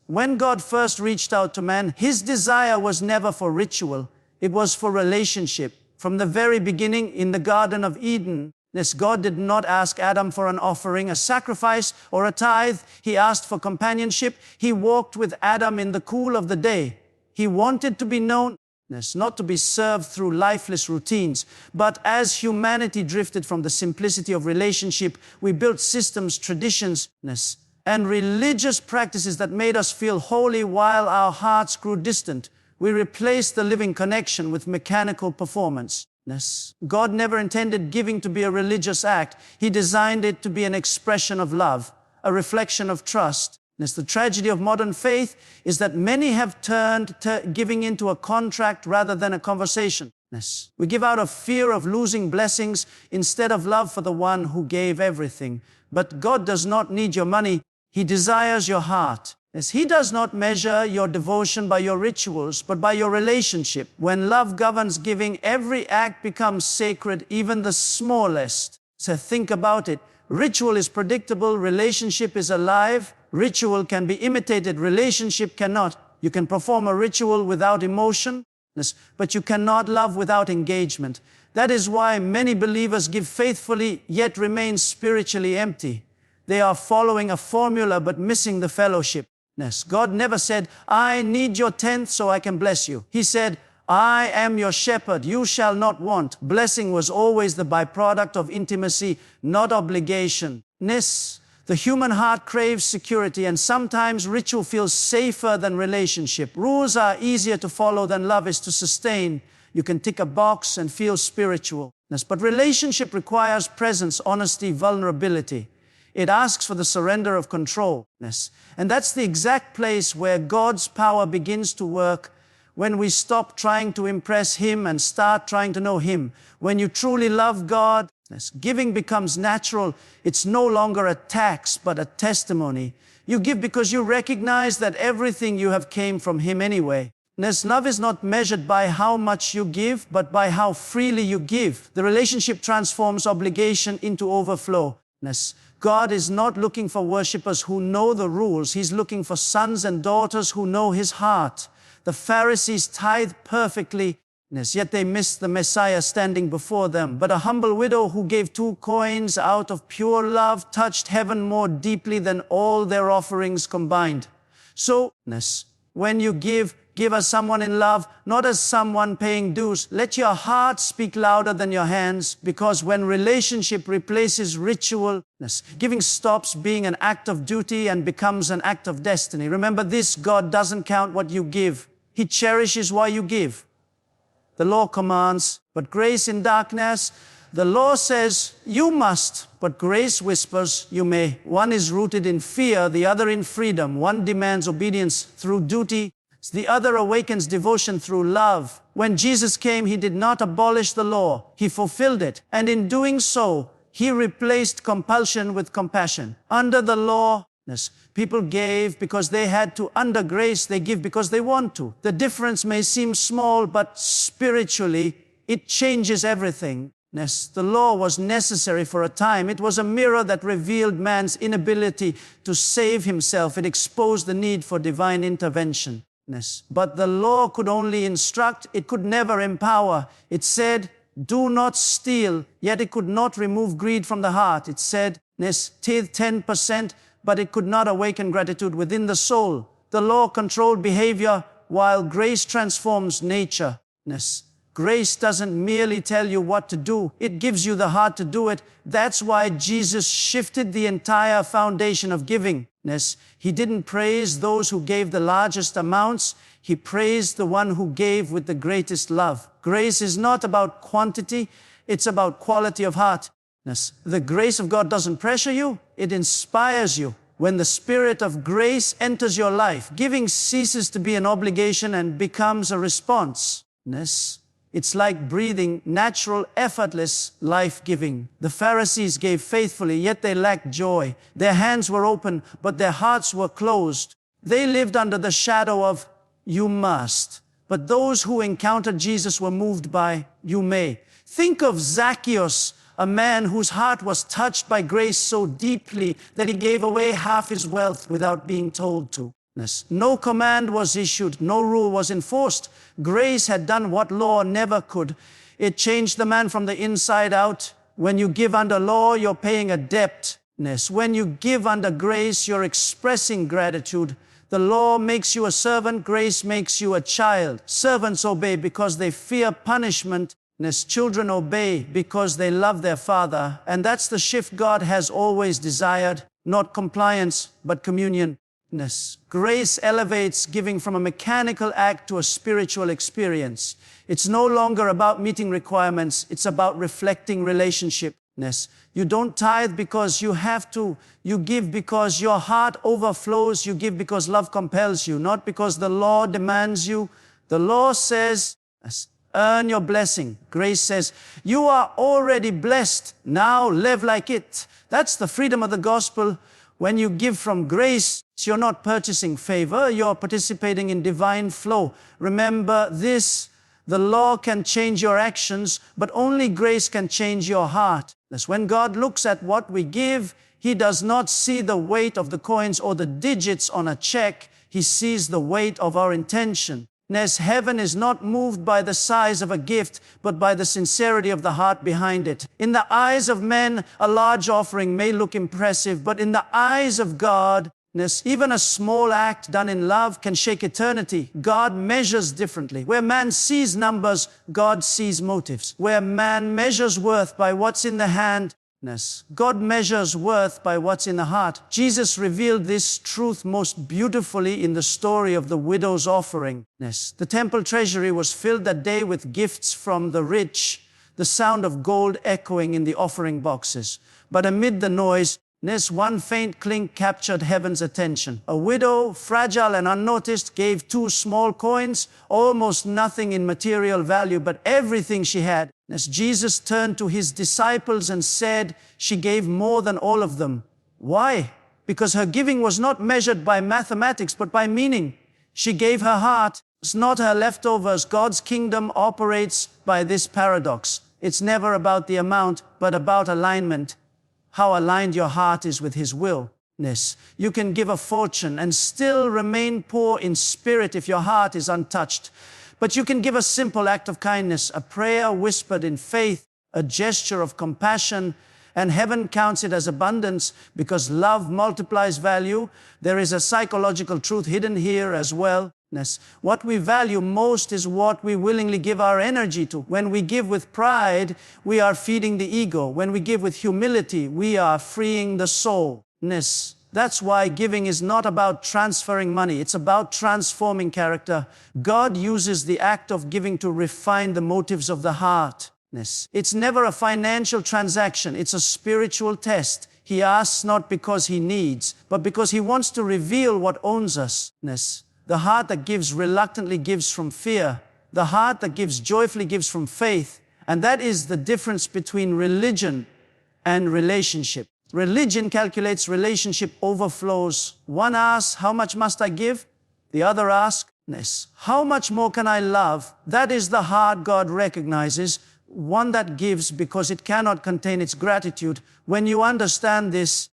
When God first reached out to man, his desire was never for ritual. It was for relationship. From the very beginning in the Garden of Eden, God did not ask Adam for an offering, a sacrifice, or a tithe. He asked for companionship. He walked with Adam in the cool of the day. He wanted to be known, not to be served through lifeless routines. But as humanity drifted from the simplicity of relationship, we built systems, traditions, and religious practices that made us feel holy while our hearts grew distant. We replaced the living connection with mechanical performance. God never intended giving to be a religious act. He designed it to be an expression of love, a reflection of trust. The tragedy of modern faith is that many have turned giving into a contract rather than a conversation. We give out of fear of losing blessings instead of love for the one who gave everything. But God does not need your money. He desires your heart. He does not measure your devotion by your rituals, but by your relationship. When love governs giving, every act becomes sacred, even the smallest. So think about it. Ritual is predictable, relationship is alive. Ritual can be imitated, relationship cannot. You can perform a ritual without emotion, but you cannot love without engagement. That is why many believers give faithfully, yet remain spiritually empty. They are following a formula, but missing the fellowship. God never said, I need your tenth so I can bless you. He said, I am your shepherd, you shall not want. Blessing was always the byproduct of intimacy, not obligation. The human heart craves security, and sometimes ritual feels safer than relationship. Rules are easier to follow than love is to sustain. You can tick a box and feel spiritual. But relationship requires presence, honesty, vulnerability. It asks for the surrender of control. And that's the exact place where God's power begins to work, when we stop trying to impress Him and start trying to know Him. When you truly love God, giving becomes natural. It's no longer a tax, but a testimony. You give because you recognize that everything you have came from Him anyway. Love is not measured by how much you give, but by how freely you give. The relationship transforms obligation into overflow. God is not looking for worshipers who know the rules. He's looking for sons and daughters who know His heart. The Pharisees tithe perfectly, yet they missed the Messiah standing before them. But a humble widow who gave 2 coins out of pure love touched heaven more deeply than all their offerings combined. So, when you give as someone in love, not as someone paying dues. Let your heart speak louder than your hands, because when relationship replaces ritual, giving stops being an act of duty and becomes an act of destiny. Remember this, God doesn't count what you give. He cherishes why you give. The law commands, but grace in darkness. The law says, you must, but grace whispers, you may. One is rooted in fear, the other in freedom. One demands obedience through duty, the other awakens devotion through love. When Jesus came, He did not abolish the law. He fulfilled it. And in doing so, He replaced compulsion with compassion. Under the law, people gave because they had to. Under grace, they give because they want to. The difference may seem small, but spiritually, it changes everything. The law was necessary for a time. It was a mirror that revealed man's inability to save himself. It exposed the need for divine intervention. But the law could only instruct, it could never empower. It said, do not steal, yet it could not remove greed from the heart. It said, tithe 10%, but it could not awaken gratitude within the soul. The law controlled behavior, while grace transforms nature. Grace doesn't merely tell you what to do, it gives you the heart to do it. That's why Jesus shifted the entire foundation of giving. He didn't praise those who gave the largest amounts. He praised the one who gave with the greatest love. Grace is not about quantity, it's about quality of heart. The grace of God doesn't pressure you, it inspires you. When the Spirit of grace enters your life, giving ceases to be an obligation and becomes a response. It's like breathing, natural, effortless, life-giving. The Pharisees gave faithfully, yet they lacked joy. Their hands were open, but their hearts were closed. They lived under the shadow of, you must. But those who encountered Jesus were moved by, you may. Think of Zacchaeus, a man whose heart was touched by grace so deeply that he gave away half his wealth without being told to. No command was issued, no rule was enforced. Grace had done what law never could. It changed the man from the inside out. When you give under law, you're paying a debt. When you give under grace, you're expressing gratitude. The law makes you a servant, grace makes you a child. Servants obey because they fear punishment. Children obey because they love their father. And that's the shift God has always desired. Not compliance, but communion. Grace elevates giving from a mechanical act to a spiritual experience. It's no longer about meeting requirements. It's about reflecting relationship. You don't tithe because you have to. You give because your heart overflows. You give because love compels you, not because the law demands you. The law says, earn your blessing. Grace says, you are already blessed. Now live like it. That's the freedom of the gospel. When you give from grace, you're not purchasing favor. You're participating in divine flow. Remember this. The law can change your actions, but only grace can change your heart. That's when God looks at what we give, He does not see the weight of the coins or the digits on a check. He sees the weight of our intention. Heaven is not moved by the size of a gift, but by the sincerity of the heart behind it. In the eyes of men, a large offering may look impressive, but in the eyes of God, even a small act done in love can shake eternity. God measures differently. Where man sees numbers, God sees motives. Where man measures worth by what's in the hand, God measures worth by what's in the heart. Jesus revealed this truth most beautifully in the story of the widow's offering. The temple treasury was filled that day with gifts from the rich, the sound of gold echoing in the offering boxes. But amid the noise, one faint clink captured heaven's attention. A widow, fragile and unnoticed, gave 2 small coins, almost nothing in material value, but everything she had. As Jesus turned to His disciples and said, she gave more than all of them. Why? Because her giving was not measured by mathematics, but by meaning. She gave her heart. It's not her leftovers. God's kingdom operates by this paradox. It's never about the amount, but about alignment. How aligned your heart is with His will. You can give a fortune and still remain poor in spirit if your heart is untouched. But you can give a simple act of kindness, a prayer whispered in faith, a gesture of compassion, and heaven counts it as abundance because love multiplies value. There is a psychological truth hidden here as well. What we value most is what we willingly give our energy to. When we give with pride, we are feeding the ego. When we give with humility, we are freeing the soul. That's why giving is not about transferring money. It's about transforming character. God uses the act of giving to refine the motives of the heart. It's never a financial transaction. It's a spiritual test. He asks not because He needs, but because He wants to reveal what owns us. The heart that gives reluctantly gives from fear. The heart that gives joyfully gives from faith. And that is the difference between religion and relationship. Religion calculates, relationship overflows. One asks, how much must I give? The other asks, how much more can I love? That is the heart God recognizes. One that gives because it cannot contain its gratitude. When you understand this,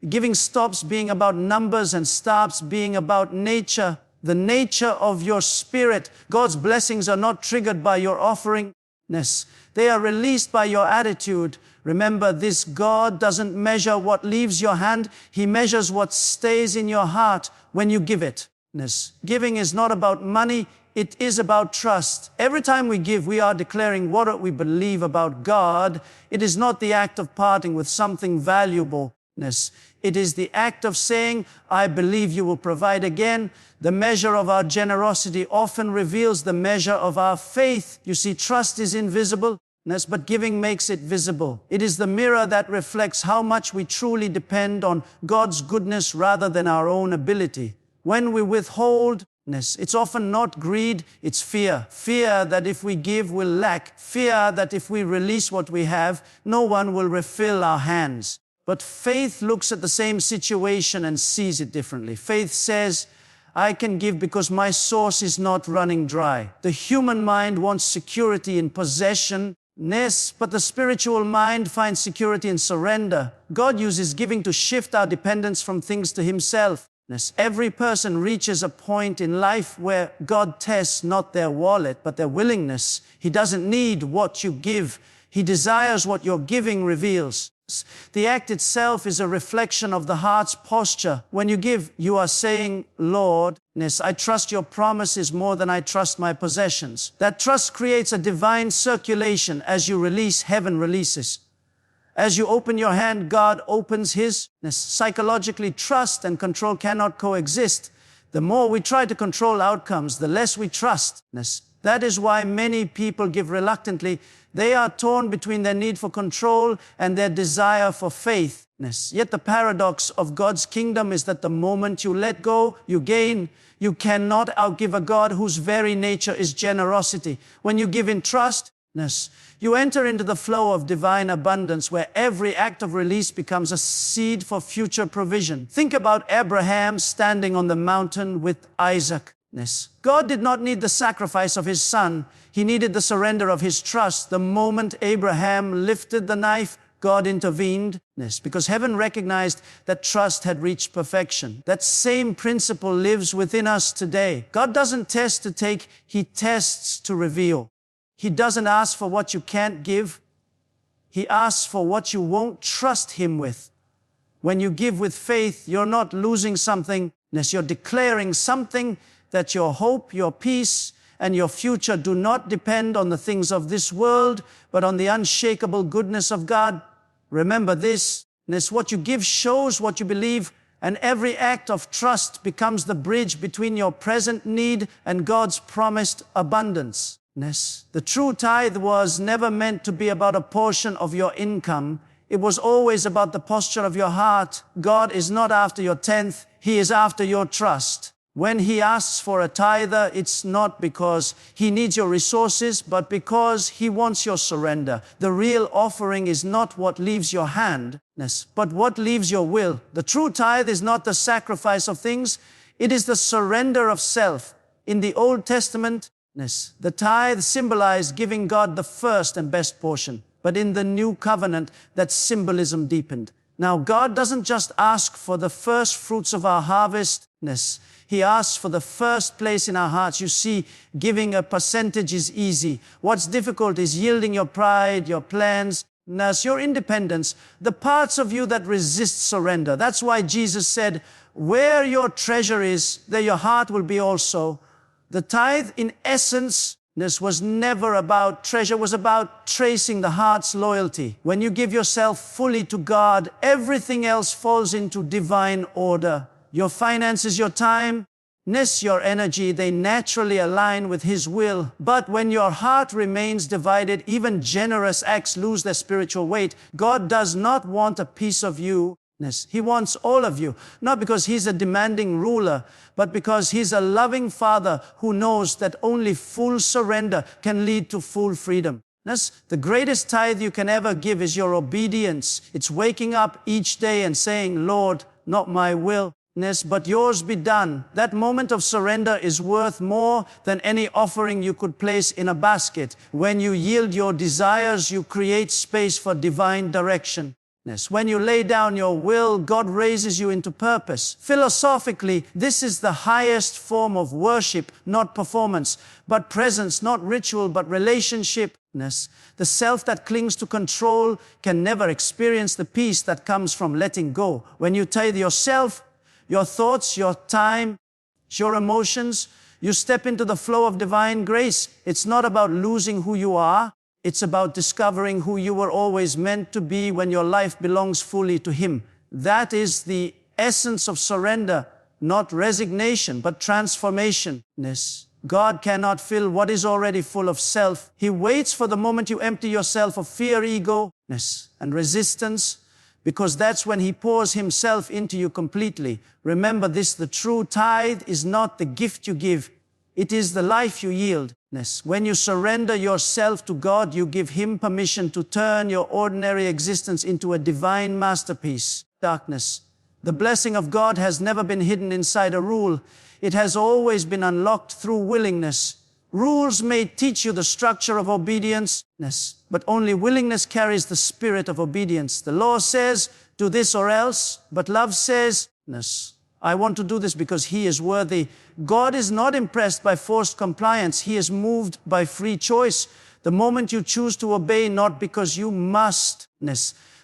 giving stops being about numbers and starts being about nature, the nature of your spirit. God's blessings are not triggered by your offering. They are released by your attitude. Remember this, God doesn't measure what leaves your hand. He measures what stays in your heart when you give it. Giving is not about money. It is about trust. Every time we give, we are declaring what we believe about God. It is not the act of parting with something valuable. It is the act of saying, I believe you will provide again. The measure of our generosity often reveals the measure of our faith. You see, trust is invisible, but giving makes it visible. It is the mirror that reflects how much we truly depend on God's goodness rather than our own ability. When we withhold, it's often not greed, it's fear. Fear that if we give, we'll lack. Fear that if we release what we have, no one will refill our hands. But faith looks at the same situation and sees it differently. Faith says, I can give because my source is not running dry. The human mind wants security in possession, but the spiritual mind finds security in surrender. God uses giving to shift our dependence from things to Himself. Every person reaches a point in life where God tests not their wallet, but their willingness. He doesn't need what you give. He desires what your giving reveals. The act itself is a reflection of the heart's posture. When you give, you are saying, Lord, I trust your promises more than I trust my possessions. That trust creates a divine circulation. As you release, heaven releases. As you open your hand, God opens his. Psychologically, trust and control cannot coexist. The more we try to control outcomes, the less we trust. That is why many people give reluctantly. They are torn between their need for control and their desire for faith. Yet the paradox of God's kingdom is that the moment you let go, you gain. You cannot outgive a God whose very nature is generosity. When you give in trust, you enter into the flow of divine abundance where every act of release becomes a seed for future provision. Think about Abraham standing on the mountain with Isaac. God did not need the sacrifice of his son. He needed the surrender of his trust. The moment Abraham lifted the knife, God intervened, because heaven recognized that trust had reached perfection. That same principle lives within us today. God doesn't test to take, he tests to reveal. He doesn't ask for what you can't give. He asks for what you won't trust him with. When you give with faith, you're not losing something, you're declaring something that your hope, your peace, and your future do not depend on the things of this world, but on the unshakable goodness of God. Remember this, what you give shows what you believe, and every act of trust becomes the bridge between your present need and God's promised abundance. The true tithe was never meant to be about a portion of your income. It was always about the posture of your heart. God is not after your tenth, he is after your trust. When he asks for a tither, it's not because he needs your resources, but because he wants your surrender. The real offering is not what leaves your hand, but what leaves your will. The true tithe is not the sacrifice of things, it is the surrender of self. In the Old Testament, the tithe symbolized giving God the first and best portion. But in the New Covenant, that symbolism deepened. Now, God doesn't just ask for the first fruits of our harvest. He asks for the first place in our hearts. You see, giving a percentage is easy. What's difficult is yielding your pride, your plans, your independence, the parts of you that resist surrender. That's why Jesus said, where your treasure is, there your heart will be also. The tithe, in essence, was never about treasure, was about tracing the heart's loyalty. When you give yourself fully to God, everything else falls into divine order. Your finances, your time, your energy, they naturally align with his will. But when your heart remains divided, even generous acts lose their spiritual weight. God does not want a piece of you. He wants all of you, not because he's a demanding ruler, but because he's a loving father who knows that only full surrender can lead to full freedom. The greatest tithe you can ever give is your obedience. It's waking up each day and saying, Lord, not my will, but yours be done. That moment of surrender is worth more than any offering you could place in a basket. When you yield your desires, you create space for divine direction. When you lay down your will, God raises you into purpose. Philosophically, this is the highest form of worship, not performance, but presence, not ritual, but relationship. The self that clings to control can never experience the peace that comes from letting go. When you tithe yourself, your thoughts, your time, your emotions, you step into the flow of divine grace. It's not about losing who you are. It's about discovering who you were always meant to be when your life belongs fully to him. That is the essence of surrender, not resignation, but transformation. God cannot fill what is already full of self. He waits for the moment you empty yourself of fear, ego, and resistance, because that's when he pours himself into you completely. Remember this, the true tithe is not the gift you give, it is the life you yield. When you surrender yourself to God, you give him permission to turn your ordinary existence into a divine masterpiece. Darkness. The blessing of God has never been hidden inside a rule. It has always been unlocked through willingness. Rules may teach you the structure of obedience, but only willingness carries the spirit of obedience. The law says, do this or else, but love says, I want to do this because He is worthy. God is not impressed by forced compliance. He is moved by free choice. The moment you choose to obey, not because you must,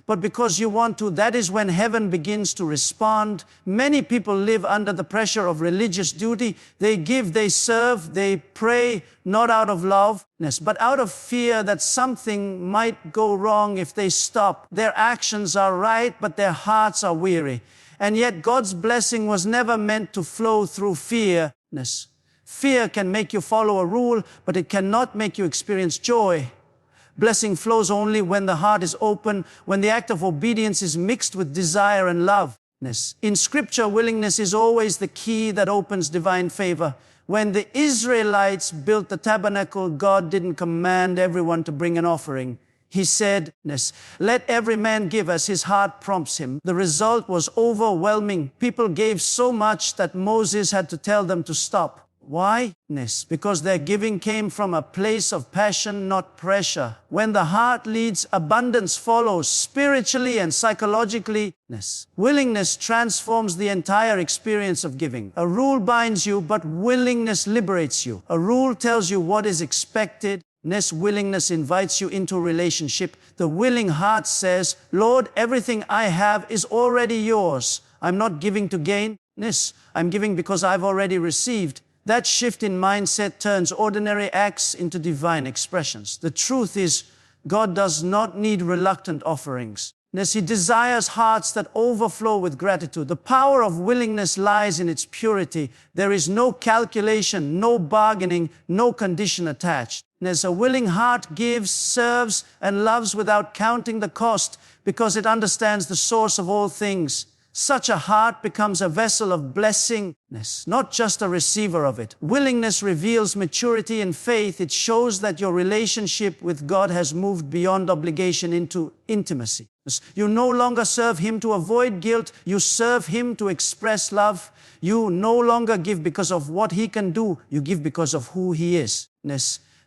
but because you want to, that is when heaven begins to respond. Many people live under the pressure of religious duty. They give, they serve, they pray, not out of love, but out of fear that something might go wrong if they stop. Their actions are right, but their hearts are weary. And yet God's blessing was never meant to flow through fear. Fear can make you follow a rule, but it cannot make you experience joy. Blessing flows only when the heart is open, when the act of obedience is mixed with desire and love. In Scripture, willingness is always the key that opens divine favor. When the Israelites built the tabernacle, God didn't command everyone to bring an offering. He said, let every man give as his heart prompts him. The result was overwhelming. People gave so much that Moses had to tell them to stop. Why? Because their giving came from a place of passion, not pressure. When the heart leads, abundance follows spiritually and psychologically. Willingness transforms the entire experience of giving. A rule binds you, but willingness liberates you. A rule tells you what is expected. Willingness invites you into a relationship. The willing heart says, Lord, everything I have is already yours. I'm not giving to gain. I'm giving because I've already received. That shift in mindset turns ordinary acts into divine expressions. The truth is, God does not need reluctant offerings. He desires hearts that overflow with gratitude. The power of willingness lies in its purity. There is no calculation, no bargaining, no condition attached. A willing heart gives, serves, and loves without counting the cost because it understands the source of all things. Such a heart becomes a vessel of blessing, not just a receiver of it. Willingness reveals maturity and faith. It shows that your relationship with God has moved beyond obligation into intimacy. You no longer serve Him to avoid guilt. You serve Him to express love. You no longer give because of what He can do. You give because of who He is.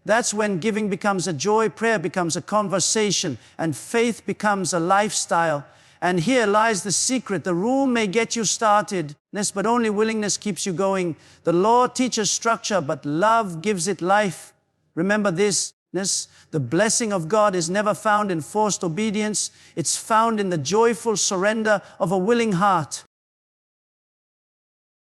That's when giving becomes a joy, prayer becomes a conversation, and faith becomes a lifestyle. And here lies the secret. The rule may get you started, but only willingness keeps you going. The law teaches structure, but love gives it life. Remember this. The blessing of God is never found in forced obedience. It's found in the joyful surrender of a willing heart.